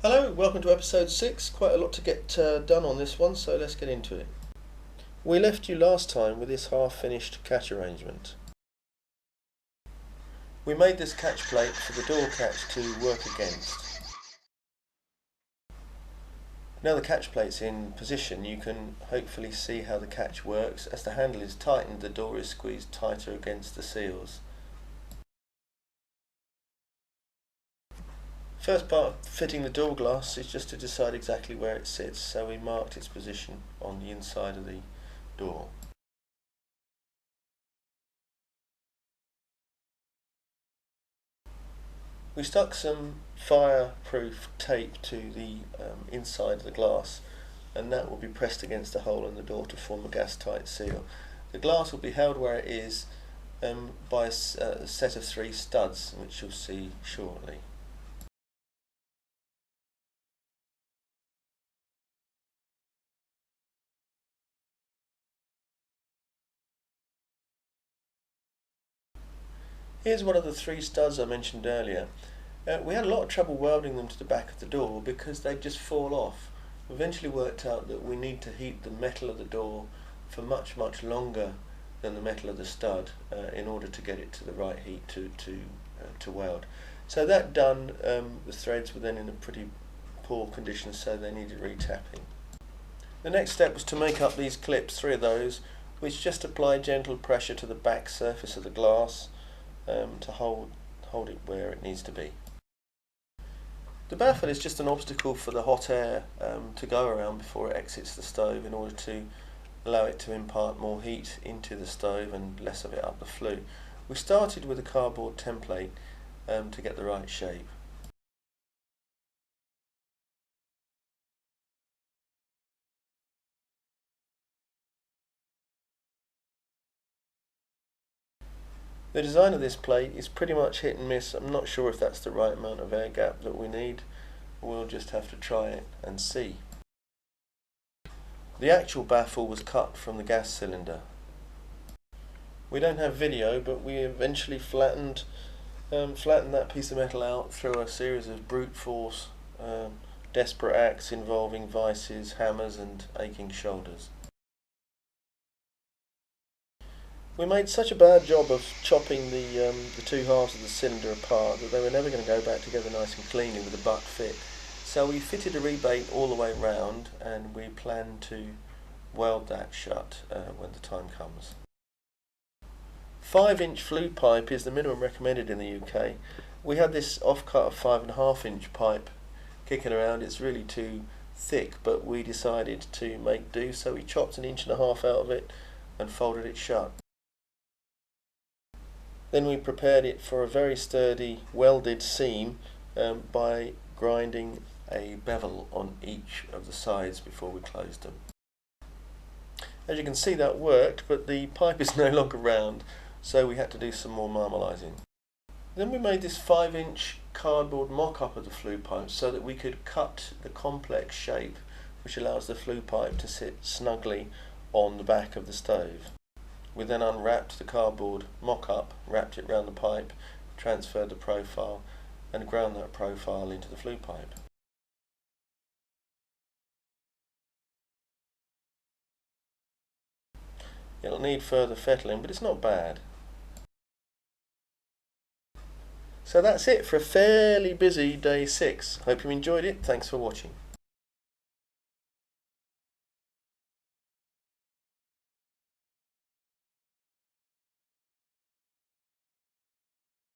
Hello, welcome to episode 6. Quite a lot to get done on this one, so let's get into it. We left you last time with this half-finished catch arrangement. We made this catch plate for the door catch to work against. Now the catch plate's in position, you can hopefully see how the catch works. As the handle is tightened, the door is squeezed tighter against the seals. First part of fitting the door glass is just to decide exactly where it sits, so we marked its position on the inside of the door. We stuck some fireproof tape to the inside of the glass, and that will be pressed against a hole in the door to form a gas-tight seal. The glass will be held where it is by a set of 3 studs, which you'll see shortly. Here's one of the 3 studs I mentioned earlier. We had a lot of trouble welding them to the back of the door because they'd just fall off. We eventually worked out that we need to heat the metal of the door for much longer than the metal of the stud in order to get it to the right heat to weld. So that done, the threads were then in a pretty poor condition, so they needed retapping. The next step was to make up these clips, 3 of those, which just apply gentle pressure to the back surface of the glass to hold it where it needs to be. The baffle is just an obstacle for the hot air to go around before it exits the stove in order to allow it to impart more heat into the stove and less of it up the flue. We started with a cardboard template to get the right shape. The design of this plate is pretty much hit and miss. I'm not sure if that's the right amount of air gap that we need. We'll just have to try it and see. The actual baffle was cut from the gas cylinder. We don't have video, but we eventually flattened that piece of metal out through a series of brute force, desperate acts involving vices, hammers and aching shoulders. We made such a bad job of chopping the 2 halves of the cylinder apart that they were never going to go back together nice and cleanly with a butt fit. So we fitted a rebate all the way round, and we plan to weld that shut when the time comes. 5-inch flue pipe is the minimum recommended in the UK. We had this offcut of 5.5-inch pipe kicking around. It's really too thick, but we decided to make do, so we chopped 1.5 inches out of it and folded it shut. Then we prepared it for a very sturdy welded seam by grinding a bevel on each of the sides before we closed them. As you can see, that worked, but the pipe is no longer round, so we had to do some more marmalising. Then we made this 5-inch cardboard mock-up of the flue pipe so that we could cut the complex shape which allows the flue pipe to sit snugly on the back of the stove. We then unwrapped the cardboard mock-up, wrapped it round the pipe, transferred the profile and ground that profile into the flue pipe. It'll need further fettling, but it's not bad. So that's it for a fairly busy day 6. Hope you enjoyed it. Thanks for watching.